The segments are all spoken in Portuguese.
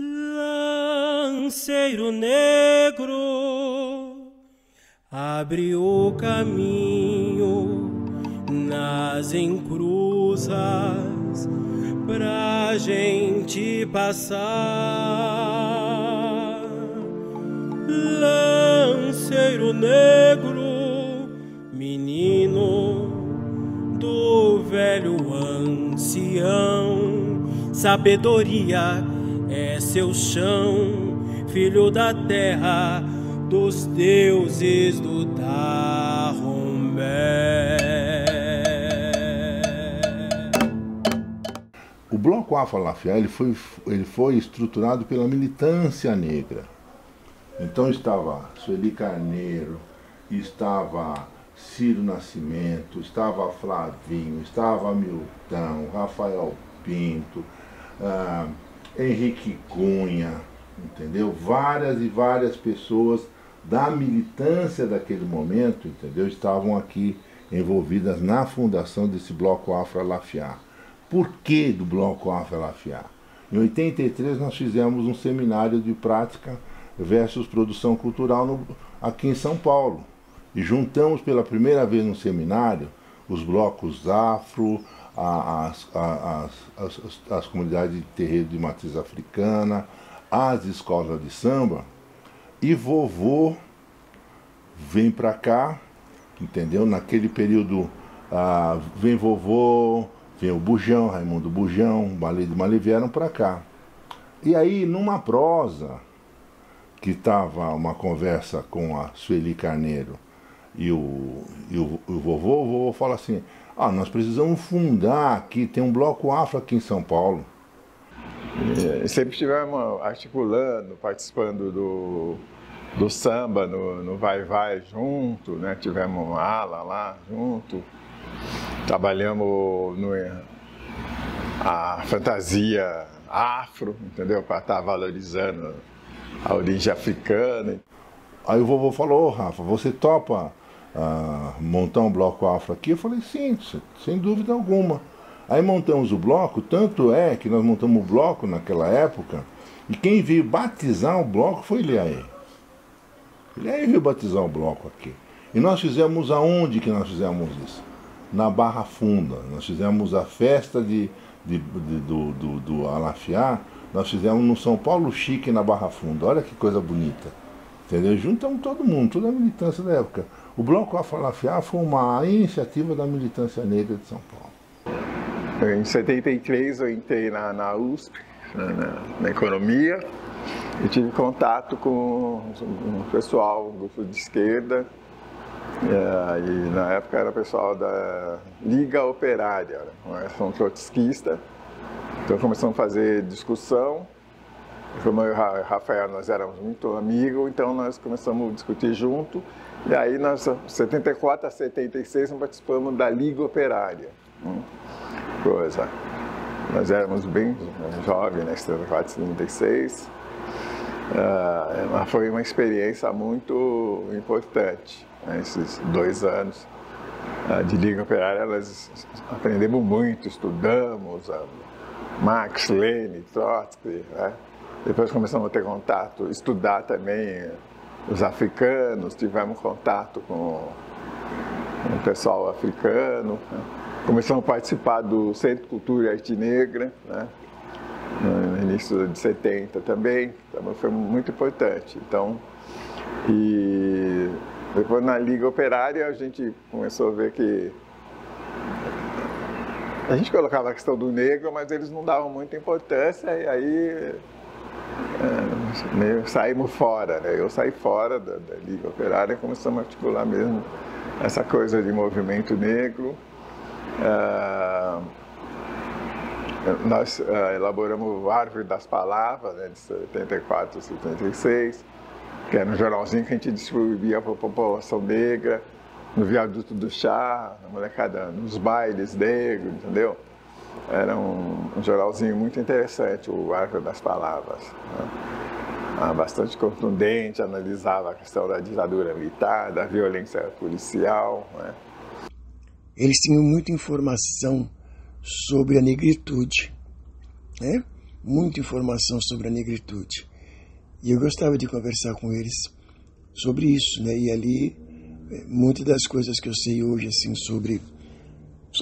Lanceiro negro, abre o caminho nas encruzas pra gente passar. Lanceiro negro, menino do velho ancião, sabedoria é seu chão, filho da terra dos deuses do Darombé. O Bloco Afro-Alafiá ele foi estruturado pela militância negra. Então estava Sueli Carneiro, estava Ciro Nascimento, estava Flavinho, estava Milton, Rafael Pinto, Henrique Cunha, entendeu? Várias e várias pessoas da militância daquele momento, entendeu? Estavam aqui envolvidas na fundação desse Bloco Afro-Alafiá. Por que do Bloco Afro-Alafiá? Em 83 nós fizemos um seminário de prática versus produção cultural aqui em São Paulo. E juntamos pela primeira vez no seminário os blocos afro, as comunidades de terreiro de matriz africana, as escolas de samba, e vovô vem para cá, entendeu? Naquele período vem vovô, vem o Bujão, Raimundo Bujão, Balé de Malê, vieram para cá. E aí, numa prosa, que estava uma conversa com a Sueli Carneiro e o vovô fala assim: nós precisamos fundar aqui, tem um bloco afro aqui em São Paulo. Sempre estivemos articulando, participando do samba, no Vai-Vai junto, né? Tivemos uma ala lá junto, trabalhamos a fantasia afro, entendeu? Para estar valorizando a origem africana. Aí o vovô falou: Rafa, você topa montar um bloco afro aqui? Eu falei: sim, sem dúvida alguma. Aí montamos o bloco, tanto é que nós montamos o bloco naquela época, e quem veio batizar o bloco foi Ilhaê. Ilhaê veio batizar o bloco aqui. E nós fizemos aonde que nós fizemos isso? Na Barra Funda. Nós fizemos a festa do Alafiá, nós fizemos no São Paulo Chique, na Barra Funda. Olha que coisa bonita. Entendeu? Juntamos todo mundo, toda a militância da época. O Bloco Afro-Alafiá foi uma iniciativa da militância negra de São Paulo. Em 73 eu entrei na USP, na economia, e tive contato com o pessoal, um grupo de esquerda, e na época era o pessoal da Liga Operária, são trotskistas. Então começamos a fazer discussão. Como eu e o Rafael, nós éramos muito amigos, então nós começamos a discutir junto. E aí, nós, 74 a 76, nós participamos da Liga Operária. Nós éramos bem jovens, né? 74 a 76. Foi uma experiência muito importante, né? Esses 2 anos de Liga Operária, nós aprendemos muito, estudamos Marx, Lenin, Trotsky, né? Depois começamos a ter contato, estudar também os africanos, tivemos contato com o pessoal africano, né? Começamos a participar do Centro de Cultura e Arte Negra, né? No início de 70 também, então foi muito importante. Então, e depois na Liga Operária a gente começou a ver que a gente colocava a questão do negro, mas eles não davam muita importância, e aí meio saímos fora, né? Eu saí fora da Liga Operária e começamos a articular mesmo essa coisa de movimento negro. Nós elaboramos o Árvore das Palavras, né, de 74 a 76, que era um jornalzinho que a gente distribuía para a população negra, no Viaduto do Chá, na molecada, nos bailes negros, entendeu? Era um jornalzinho muito interessante, o Árvore das Palavras, né? Bastante contundente, analisava a questão da ditadura militar, da violência policial, né? Eles tinham muita informação sobre a negritude, né? muita informação sobre a negritude. E eu gostava de conversar com eles sobre isso, né? E ali, muitas das coisas que eu sei hoje, assim, sobre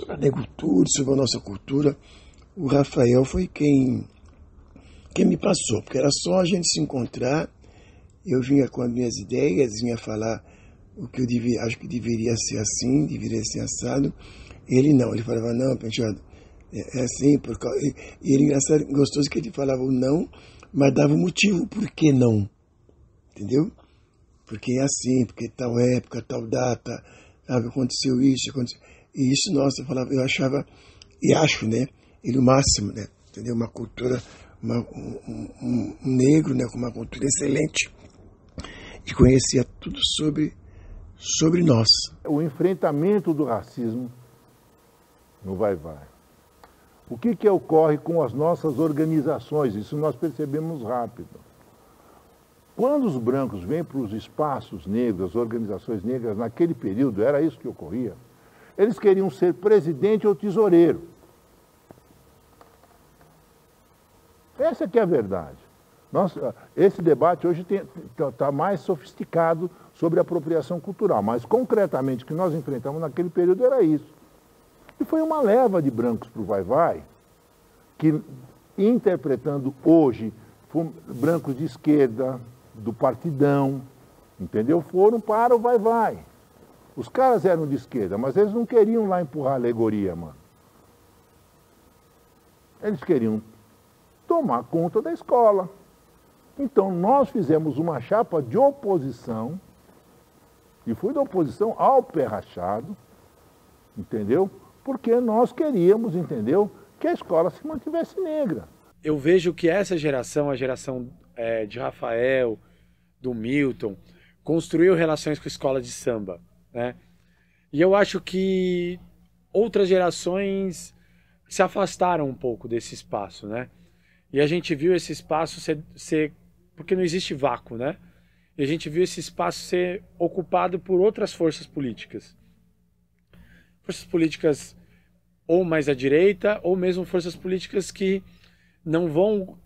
a negritude, sobre a nossa cultura, o Rafael foi quem me passou, porque era só a gente se encontrar, eu vinha com as minhas ideias, vinha falar o que eu acho que deveria ser assim, deveria ser assado. Ele não, ele falava, não, Penteado, é assim, e ele engraçado, gostoso que ele falava o não, mas dava o motivo por que não, entendeu? Porque é assim, porque tal época, tal data, sabe, aconteceu isso, aconteceu. E isso, nossa, eu achava, e acho, né, ele o máximo, né, entendeu? Uma cultura, um negro, né, com uma cultura excelente, e conhecia tudo sobre nós. O enfrentamento do racismo no Vai-Vai. O que ocorre com as nossas organizações? Isso nós percebemos rápido. Quando os brancos vêm para os espaços negros, as organizações negras, naquele período, era isso que ocorria, eles queriam ser presidente ou tesoureiro. Essa que é a verdade. Esse debate hoje está mais sofisticado sobre apropriação cultural, mas concretamente o que nós enfrentamos naquele período era isso. E foi uma leva de brancos para o Vai-Vai, que, interpretando hoje, brancos de esquerda, do partidão, entendeu? Foram para o Vai-Vai. Os caras eram de esquerda, mas eles não queriam lá empurrar alegoria, mano. Eles queriam tomar conta da escola. Então, nós fizemos uma chapa de oposição, e fui da oposição ao pé rachado, entendeu? Porque nós queríamos, entendeu, que a escola se mantivesse negra. Eu vejo que essa geração, a geração de Rafael, do Milton, construiu relações com a escola de samba, né? E eu acho que outras gerações se afastaram um pouco desse espaço, né? E a gente viu esse espaço ser porque não existe vácuo, né? E a gente viu esse espaço ser ocupado por outras forças políticas. Forças políticas ou mais à direita, ou mesmo forças políticas que não vão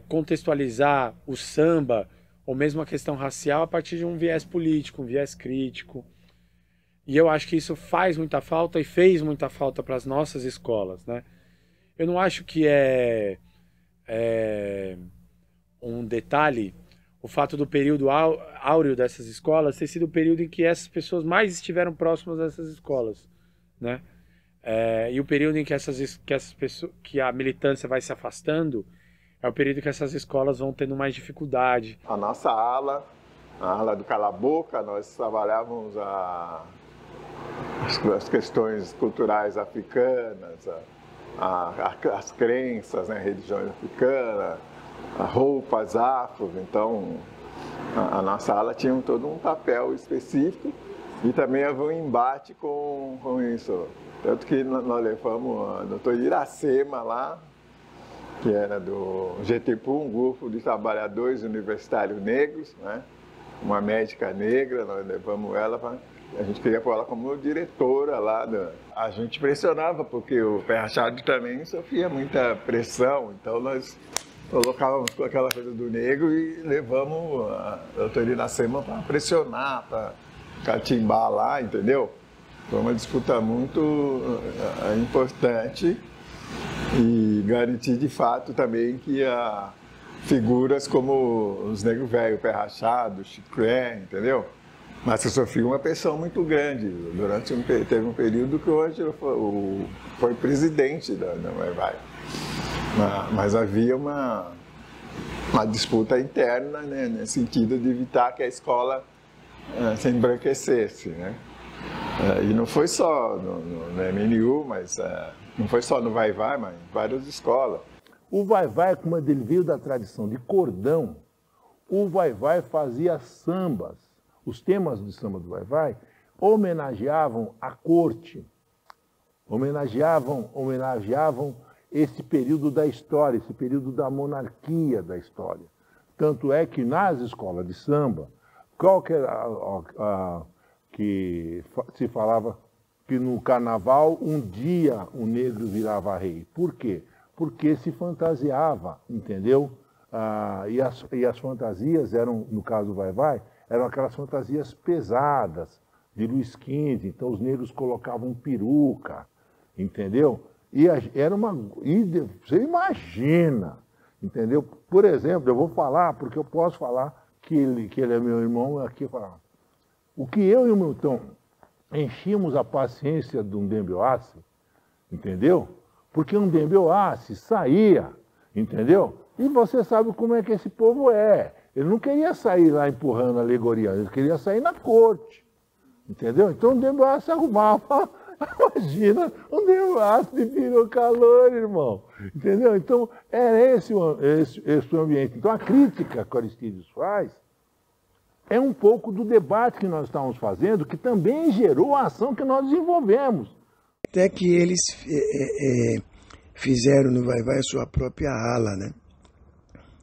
contextualizar o samba, ou mesmo a questão racial, a partir de um viés político, um viés crítico. E eu acho que isso faz muita falta e fez muita falta para as nossas escolas, né? Eu não acho que é um detalhe o fato do período áureo dessas escolas ter sido o período em que essas pessoas mais estiveram próximas dessas escolas, né? E o período em que a militância vai se afastando é o período que essas escolas vão tendo mais dificuldade. A nossa ala, a ala do Cala Boca, nós trabalhávamos as questões culturais africanas, as crenças, né, religiões africanas, roupas afros. Então a nossa ala tinha todo um papel específico e também havia um embate com isso. Tanto que nós levamos a doutora Iracema lá, que era do GTPU, um grupo de trabalhadores universitários negros, né? Uma médica negra, nós levamos ela a gente queria pôr ela como diretora lá. A gente pressionava, porque o pé rachado também sofria muita pressão, então nós colocávamos com aquela coisa do negro e levamos a doutora Iracema para pressionar, para catimbar lá, entendeu? Foi uma disputa muito importante e garantir de fato também que figuras como os negros velhos, Pé Rachado, Chicré, entendeu? Mas você sofreu uma pressão muito grande. Teve um período que o Ângelo foi presidente da Vai-Vai. Mas havia uma disputa interna, né, no sentido de evitar que a escola se embranquecesse, né? E não foi só no MNU, mas não foi só no Vai-Vai, mas em várias escolas. O Vai-Vai, como ele veio da tradição de cordão, o Vai-Vai fazia sambas. Os temas de samba do Vai-Vai homenageavam a corte, homenageavam esse período da história, esse período da monarquia da história. Tanto é que nas escolas de samba, qual que era que se falava que no carnaval um dia o negro virava rei. Por quê? porque se fantasiava, entendeu? E as fantasias eram, no caso do Vai-Vai, eram aquelas fantasias pesadas, de Luís XV, então os negros colocavam peruca, entendeu? Você imagina, entendeu? Por exemplo, eu vou falar, porque eu posso falar que ele é meu irmão, aqui falar. O que eu e o Milton enchíamos a paciência de um Dembioassi, entendeu? Porque um Dembioassi saía, entendeu? E você sabe como é que esse povo é. Ele não queria sair lá empurrando a alegoria, ele queria sair na corte, entendeu? Então o Dembioassi arrumava, imagina, um Dembioassi de pirocalor, irmão, entendeu? Então era esse o ambiente. Então a crítica que o Aristides faz é um pouco do debate que nós estávamos fazendo, que também gerou a ação que nós desenvolvemos. Até que eles fizeram no Vai-Vai a sua própria ala, né?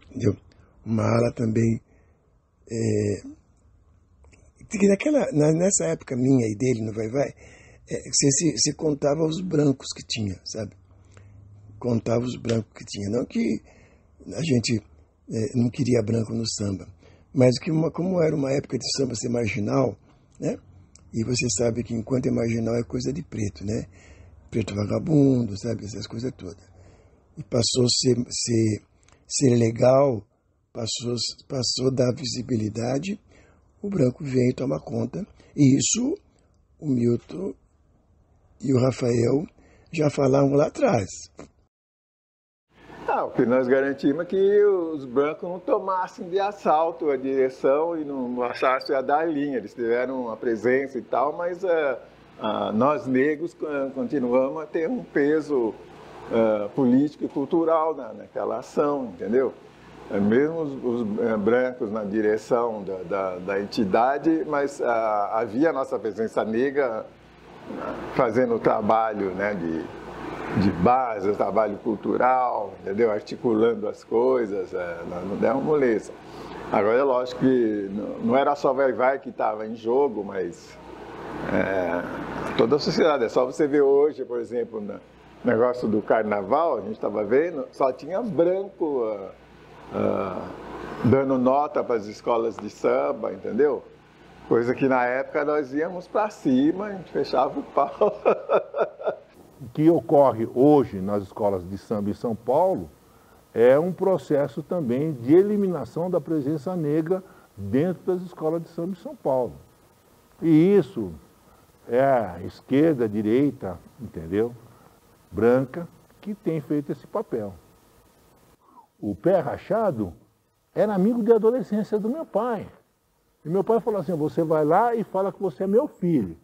Entendeu? Uma ala também... nessa época minha e dele no Vai-Vai, você contava os brancos que tinha, sabe? Contava os brancos que tinha. Não que a gente não queria branco no samba, mas que como era uma época de samba ser marginal, né? E você sabe que enquanto é marginal é coisa de preto, né? Preto vagabundo, sabe? Essas coisas todas. E passou a ser legal, passou a dar visibilidade, o branco veio tomar conta. E isso o Milton e o Rafael já falavam lá atrás. O que nós garantimos é que os brancos não tomassem de assalto a direção e não passassem a dar linha. Eles tiveram uma presença e tal, mas nós negros continuamos a ter um peso político e cultural naquela ação, entendeu? Mesmo os brancos na direção da entidade, mas havia a nossa presença negra fazendo o trabalho, né, de base, o trabalho cultural, entendeu? Articulando as coisas, não deu moleza. Agora é lógico que não era só Vai-Vai que estava em jogo, mas toda a sociedade. É só você ver hoje, por exemplo, no negócio do carnaval, a gente estava vendo, só tinha branco dando nota para as escolas de samba, entendeu? Coisa que na época nós íamos para cima, a gente fechava o pau. O que ocorre hoje nas escolas de samba em São Paulo é um processo também de eliminação da presença negra dentro das escolas de samba em São Paulo. E isso é a esquerda, a direita, entendeu? Branca, que tem feito esse papel. O Pé Rachado era amigo de adolescência do meu pai. E meu pai falou assim, você vai lá e fala que você é meu filho.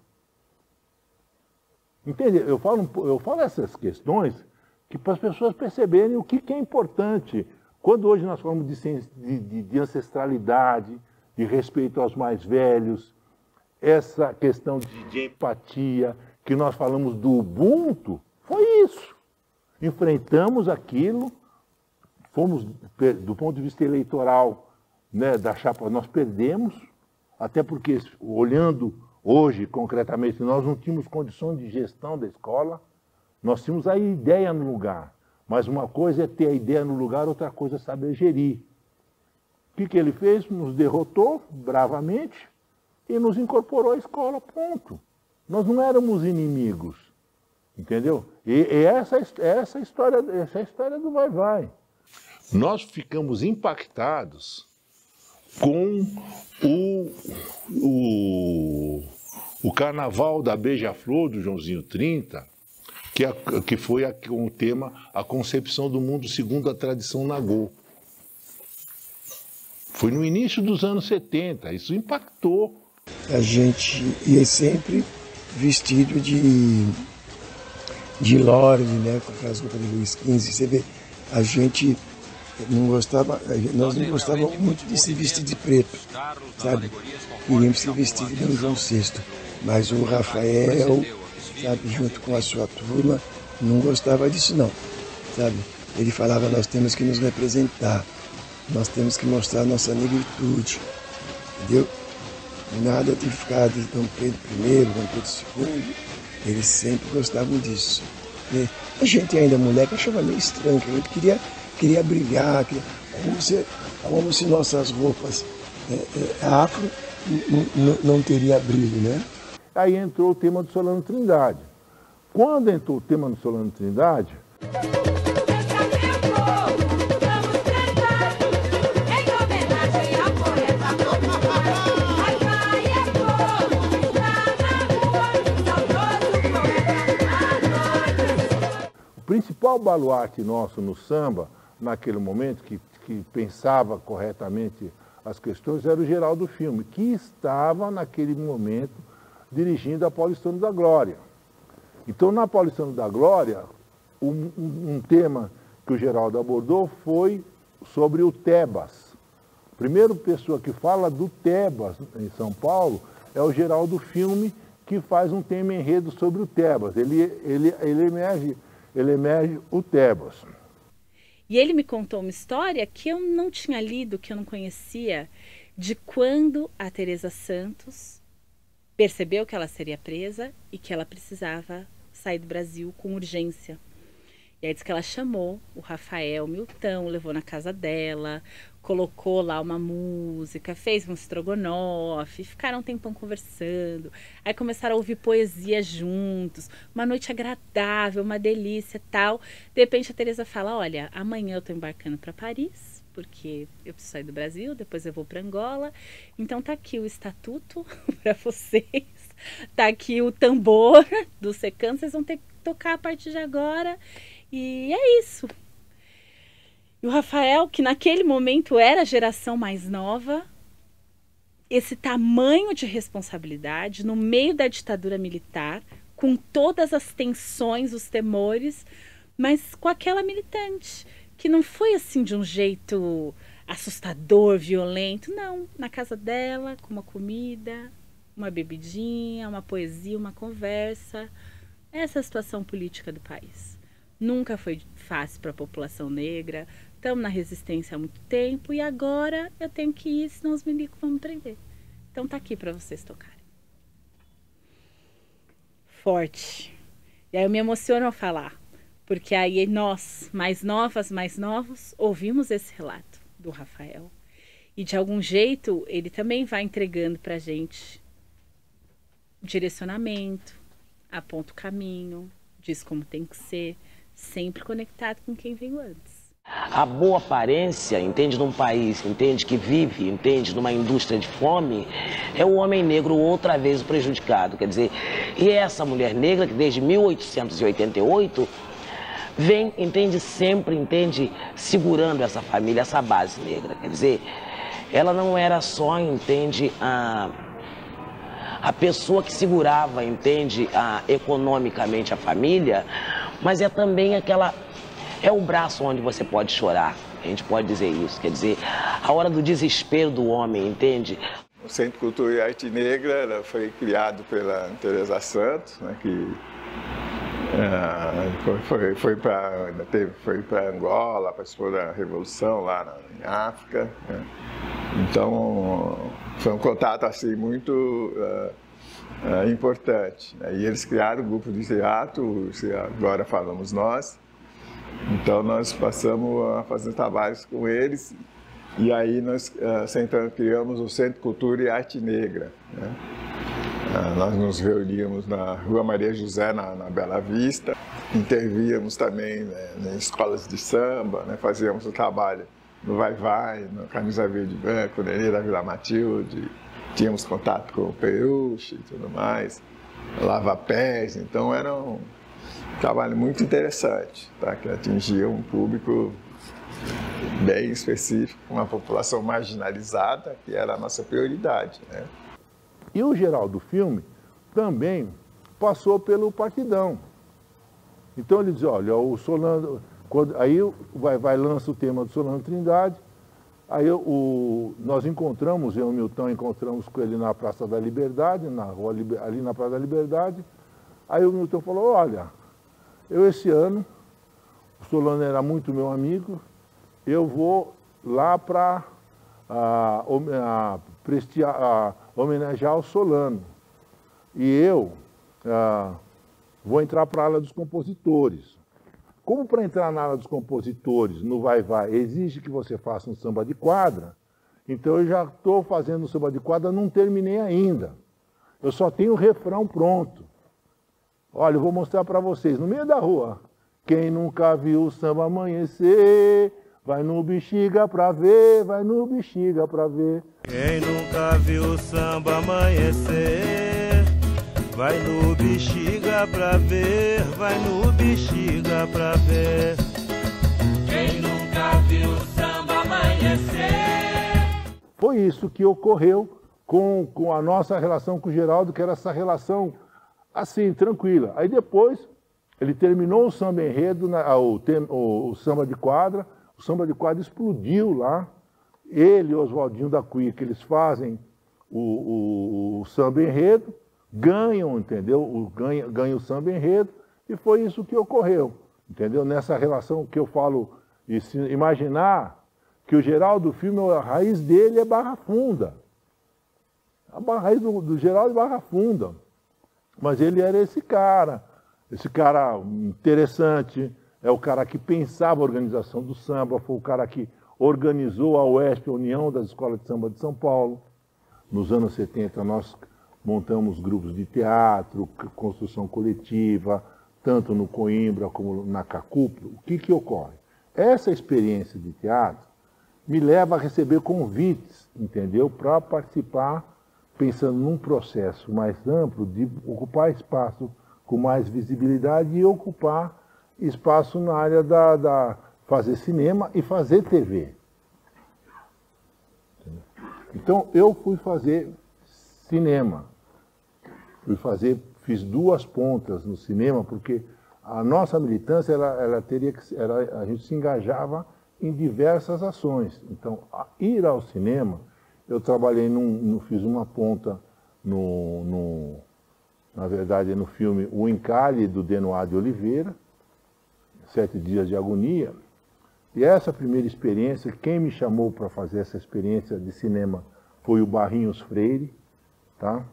Entende? Eu falo essas questões que para as pessoas perceberem o que é importante. Quando hoje nós falamos de ancestralidade, de respeito aos mais velhos, essa questão de empatia, que nós falamos do Ubuntu, foi isso. Enfrentamos aquilo, fomos, do ponto de vista eleitoral, né, da chapa, nós perdemos, até porque, olhando hoje, concretamente, nós não tínhamos condições de gestão da escola, nós tínhamos a ideia no lugar, mas uma coisa é ter a ideia no lugar, outra coisa é saber gerir. O que ele fez? Nos derrotou bravamente e nos incorporou à escola, ponto. Nós não éramos inimigos, entendeu? E essa é a história do Vai-Vai. Nós ficamos impactados com o carnaval da Beija-Flor, do Joãozinho 30, que foi o tema A Concepção do Mundo segundo a Tradição Nagô. Foi no início dos anos 70, isso impactou. A gente ia sempre vestido de lorde, né, com aquelas roupas de Luís XV. Você vê, a gente não gostava, nós não gostávamos muito de se vestir de preto, sabe? Queríamos se vestir de Dom João VI. Mas o Rafael, sabe, junto com a sua turma, não gostava disso não, sabe? Ele falava, nós temos que nos representar, nós temos que mostrar a nossa negritude, entendeu? Nada de ficar de Dom Pedro I, Dom Pedro II, eles sempre gostavam disso. A gente ainda moleque achava meio estranho, que a gente queria brilhar, como se nossas roupas afro não teria brilho, né? Aí entrou o tema do Solano Trindade. Quando entrou o tema do Solano Trindade, o principal baluarte nosso no samba, naquele momento, que pensava corretamente as questões, era o Geraldo Filme, que estava, naquele momento, dirigindo a Paulistano da Glória. Então, na Paulistano da Glória, um tema que o Geraldo abordou foi sobre o Tebas. A primeira pessoa que fala do Tebas em São Paulo é o Geraldo Filme, que faz um tema enredo sobre o Tebas. Ele emerge o Tebas. E ele me contou uma história que eu não tinha lido, que eu não conhecia, de quando a Teresa Santos percebeu que ela seria presa e que ela precisava sair do Brasil com urgência. E aí diz que ela chamou o Rafael Milton, levou na casa dela, colocou lá uma música, fez um estrogonofe, ficaram um tempão conversando. Aí começaram a ouvir poesia juntos, uma noite agradável, uma delícia, tal. De repente a Teresa fala: olha, amanhã eu tô embarcando para Paris, porque eu preciso sair do Brasil, depois eu vou para Angola. Então tá aqui o estatuto para vocês, tá aqui o tambor do secando, vocês vão ter que tocar a partir de agora. E é isso. E o Rafael, que naquele momento era a geração mais nova, esse tamanho de responsabilidade no meio da ditadura militar, com todas as tensões, os temores, mas com aquela militante, que não foi assim de um jeito assustador, violento, não. Na casa dela, com uma comida, uma bebidinha, uma poesia, uma conversa. Essa é a situação política do país. Nunca foi fácil para a população negra. Estamos na resistência há muito tempo e agora eu tenho que ir, senão os milicos vão me prender. Então tá aqui para vocês tocarem. Forte. E aí eu me emociono ao falar, porque aí nós, mais novas, mais novos, ouvimos esse relato do Rafael. E de algum jeito ele também vai entregando para a gente direcionamento, aponta o caminho, diz como tem que ser, sempre conectado com quem veio antes. A boa aparência, entende, num país, entende, que vive, entende, numa indústria de fome, é o homem negro outra vez prejudicado. Quer dizer, e essa mulher negra que desde 1888 vem, entende, sempre, entende, segurando essa família, essa base negra. Quer dizer, ela não era só, entende, a pessoa que segurava, entende, economicamente a família, mas é também é o braço onde você pode chorar, a gente pode dizer isso, quer dizer, a hora do desespero do homem, entende? O Centro de Cultura e Arte Negra foi criado pela Teresa Santos, né, que foi para Angola, participou da Revolução lá em África, né? Então foi um contato assim muito importante, né? E eles criaram um grupo de teatro, agora falamos nós. Então nós passamos a fazer trabalhos com eles e aí nós criamos o Centro de Cultura e Arte Negra, né? Nós nos reuníamos na Rua Maria José, na Bela Vista, intervíamos também, né, em escolas de samba, né? Fazíamos o trabalho no Vai-Vai, no Camisa Verde e Branco, no Nenê da Vila Matilde, tínhamos contato com o Peruche e tudo mais, Lava Pés, então era um trabalho muito interessante, tá? Que atingia um público bem específico, uma população marginalizada, que era a nossa prioridade, né? E o Geraldo Filme também passou pelo Partidão. Então ele diz, olha, o Solano, aí vai lança o tema do Solano Trindade, aí nós encontramos, eu e o Milton encontramos com ele na Praça da Liberdade, ali na Praça da Liberdade, aí o Milton falou, olha, eu esse ano, o Solano era muito meu amigo, eu vou lá para homenagear o Solano. E eu vou entrar para a ala dos compositores. Como para entrar na ala dos compositores, no vai-vai, exige que você faça um samba de quadra, então eu já estou fazendo o samba de quadra, não terminei ainda. Eu só tenho o refrão pronto. Olha, eu vou mostrar para vocês, no meio da rua. Quem nunca viu o samba amanhecer, vai no Bexiga pra ver, vai no Bexiga pra ver. Quem nunca viu o samba amanhecer, vai no Bexiga pra ver, vai no Bexiga pra ver. Quem nunca viu o samba amanhecer. Foi isso que ocorreu com a nossa relação com o Geraldo, que era essa relação assim, tranquila. Aí depois, ele terminou o samba enredo, o samba de quadra, o samba de quadra explodiu lá. Ele e Oswaldinho da Cunha, que eles fazem o samba enredo, ganham, entendeu? Ganham o samba enredo, e foi isso que ocorreu, entendeu? Nessa relação que eu falo, imaginar que o Geraldo do filme, a raiz dele é Barra Funda. A raiz do Geraldo é Barra Funda. Mas ele era esse cara interessante, é o cara que pensava a organização do samba, foi o cara que organizou a UESP, a União das Escolas de Samba de São Paulo. Nos anos 70 nós montamos grupos de teatro, construção coletiva, tanto no Coimbra como na Cacup. O que ocorre? Essa experiência de teatro me leva a receber convites, entendeu? Para participar, pensando num processo mais amplo de ocupar espaço com mais visibilidade e ocupar espaço na área da fazer cinema e fazer TV. Então eu fui fazer cinema. Fiz 2 pontas no cinema, porque a nossa militância, a gente se engajava em diversas ações. Então, ir ao cinema, eu trabalhei, fiz uma ponta na verdade, no filme O Encalhe, do Denoir de Oliveira, 7 Dias de Agonia. E essa primeira experiência, quem me chamou para fazer essa experiência de cinema foi o Barrinhos Freire, tá?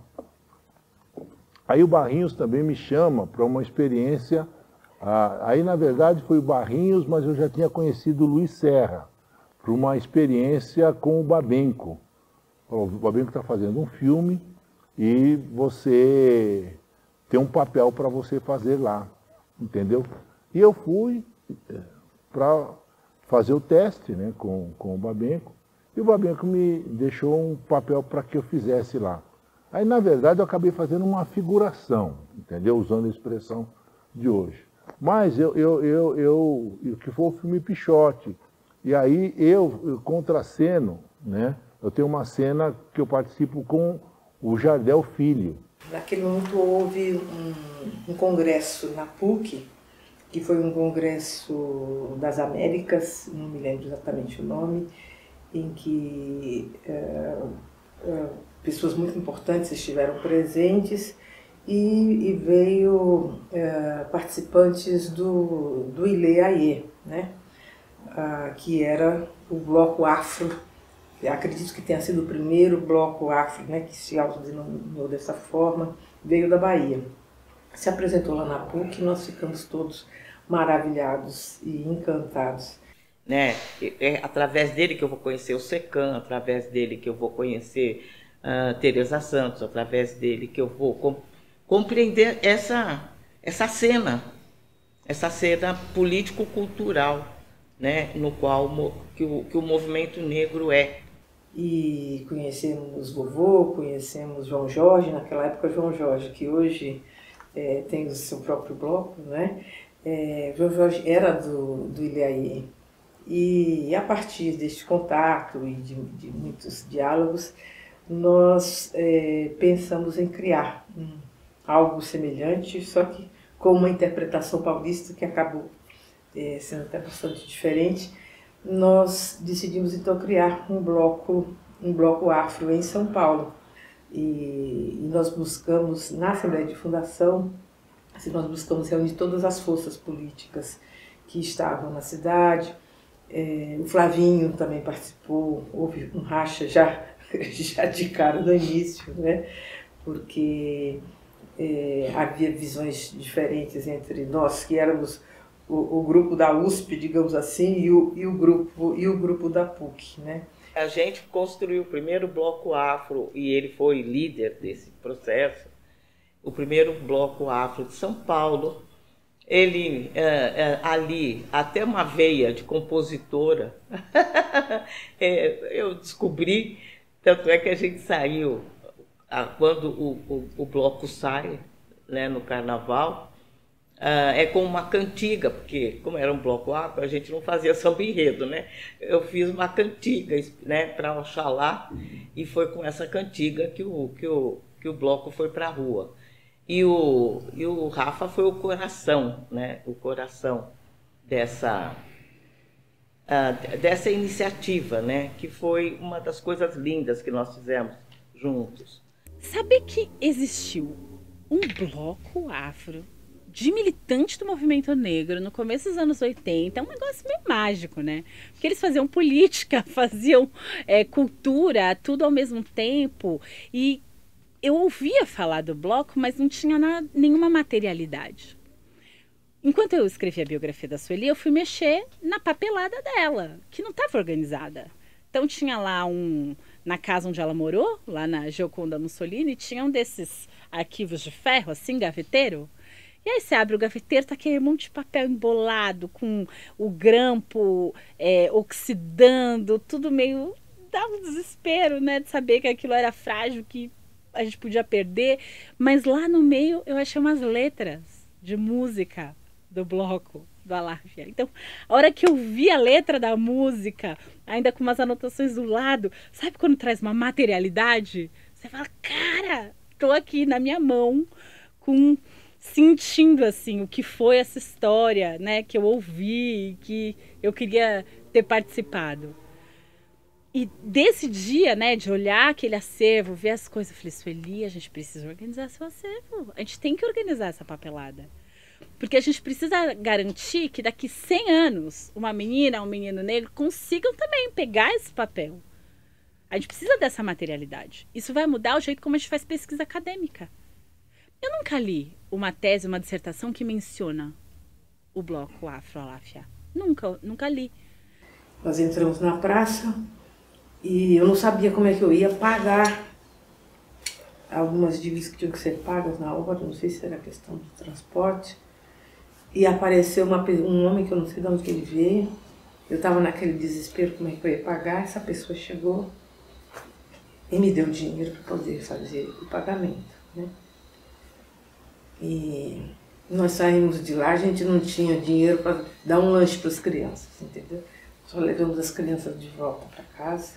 Aí o Barrinhos também me chama para uma experiência, aí na verdade foi o Barrinhos, mas eu já tinha conhecido o Luiz Serra, para uma experiência com o Babenco. O Babenco está fazendo um filme e você tem um papel para você fazer lá, entendeu? E eu fui para fazer o teste, né, com o Babenco, e o Babenco me deixou um papel para que eu fizesse lá. Aí, na verdade, eu acabei fazendo uma figuração, entendeu? Usando a expressão de hoje. Mas que foi o filme Pichote. E aí eu contraceno, né? Eu tenho uma cena que eu participo com o Jardel Filho. Naquele momento houve um congresso na PUC, que foi um congresso das Américas, não me lembro exatamente o nome, em que pessoas muito importantes estiveram presentes e veio participantes do ILE-AE, né? Que era o Bloco Afro. Eu acredito que tenha sido o primeiro bloco afro, né, que se autodenominou dessa forma, veio da Bahia. Se apresentou lá na PUC e nós ficamos todos maravilhados e encantados. Né? É através dele que eu vou conhecer o Secam, através dele que eu vou conhecer Teresa Santos, através dele que eu vou compreender essa cena político-cultural, né, no qual que o movimento negro é. E conhecemos vovô, conhecemos João Jorge, naquela época João Jorge, que hoje tem o seu próprio bloco, né? João Jorge era do ILE-AE. E a partir deste contato e de muitos diálogos, nós pensamos em criar algo semelhante, só que com uma interpretação paulista que acabou sendo até bastante diferente. Nós decidimos então criar um bloco afro em São Paulo. E nós buscamos, na Assembleia de Fundação, nós buscamos reunir todas as forças políticas que estavam na cidade. O Flavinho também participou, houve um racha já de cara no início, né? Porque havia visões diferentes entre nós, que éramos o grupo da USP, digamos assim, e o grupo da PUC, né? A gente construiu o primeiro bloco afro e ele foi líder desse processo. O primeiro bloco afro de São Paulo. Ele, ali, até uma veia de compositora, eu descobri, tanto é que a gente saiu, quando o bloco sai, né, no carnaval, é com uma cantiga, porque como era um bloco afro, a gente não fazia samba enredo, né? Eu fiz uma cantiga, né, para Oxalá, e foi com essa cantiga que o bloco foi para a rua. E o Rafa foi o coração, né? O coração dessa iniciativa, né? Que foi uma das coisas lindas que nós fizemos juntos. Saber que existiu um bloco afro de militante do movimento negro no começo dos anos 80 é um negócio meio mágico, né? Porque eles faziam política, faziam cultura, tudo ao mesmo tempo. E eu ouvia falar do bloco, mas não tinha nenhuma materialidade. Enquanto eu escrevi a biografia da Sueli, eu fui mexer na papelada dela, que não estava organizada. Então tinha lá na casa onde ela morou, lá na Gioconda Mussolini, tinha um desses arquivos de ferro, assim, gaveteiro. E aí você abre o gaveteiro, tá aquele monte de papel embolado, com o grampo oxidando, tudo meio... Dá um desespero, né, de saber que aquilo era frágil, que a gente podia perder. Mas lá no meio eu achei umas letras de música do bloco do Aláfia. Então, a hora que eu vi a letra da música, ainda com umas anotações do lado, sabe quando traz uma materialidade? Você fala, cara, tô aqui na minha mão, sentindo assim o que foi essa história, né, que eu ouvi, que eu queria ter participado. E desse dia, né, de olhar aquele acervo, ver as coisas, eu falei, Sueli, a gente precisa organizar seu acervo. A gente tem que organizar essa papelada. Porque a gente precisa garantir que daqui 100 anos, uma menina, um menino negro consigam também pegar esse papel. A gente precisa dessa materialidade. Isso vai mudar o jeito como a gente faz pesquisa acadêmica. Eu nunca li uma tese, uma dissertação que menciona o bloco Afro-Aláfia. Nunca li. Nós entramos na praça e eu não sabia como é que eu ia pagar algumas dívidas que tinham que ser pagas na hora, não sei se era questão do transporte. E apareceu um homem que eu não sei de onde que ele veio. Eu estava naquele desespero, como é que eu ia pagar. Essa pessoa chegou e me deu dinheiro para poder fazer o pagamento, né? E nós saímos de lá, a gente não tinha dinheiro para dar um lanche para as crianças, entendeu? Só levamos as crianças de volta para casa.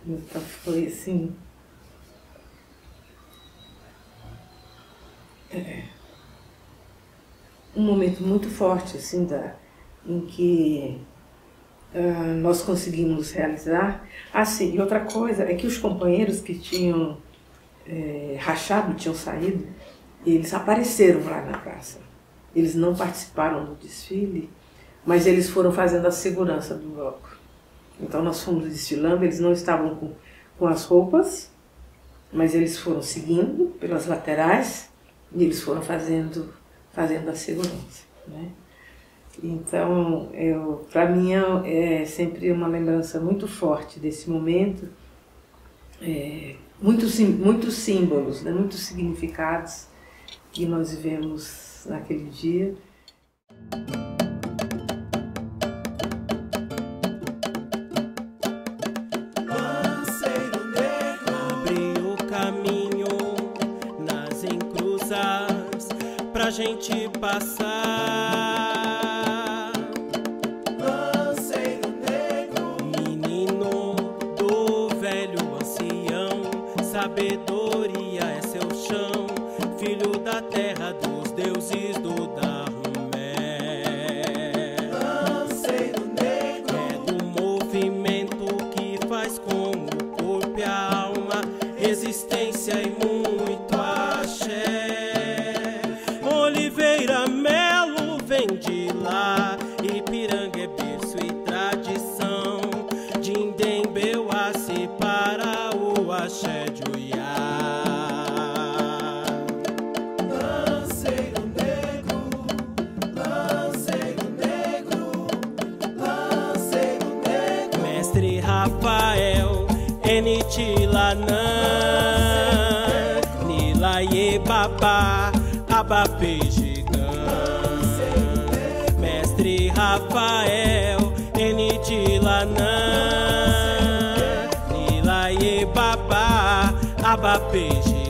Então foi assim... um momento muito forte, assim, em que nós conseguimos realizar. E outra coisa é que os companheiros que tinham rachado, tinham saído, eles apareceram lá na praça. Eles não participaram do desfile, mas eles foram fazendo a segurança do bloco. Então nós fomos desfilando, eles não estavam com as roupas, mas eles foram seguindo pelas laterais e eles foram fazendo a segurança, né? Então, para mim é sempre uma lembrança muito forte desse momento, muitos símbolos, né? Muitos significados que nós vivemos naquele dia. Lanceiro negro abriu o caminho nas encruzas pra gente passar. Lanceiro negro, menino do velho ancião, sabedoria é seu chão, filho da terra dos deuses do Dahomey. Lanceiro negro é do movimento que faz com o corpo e a alma resistência e muito axé. Oliveira Melo vem de lá, Ipiranga é berço e tradição, de Indembeuaci para o axé de Uiá. Enitilanã, Nilaie Babá, Abapê Gigã. Mestre Rafael, Enitilanã, Nilaie Babá, Abapê Gigã.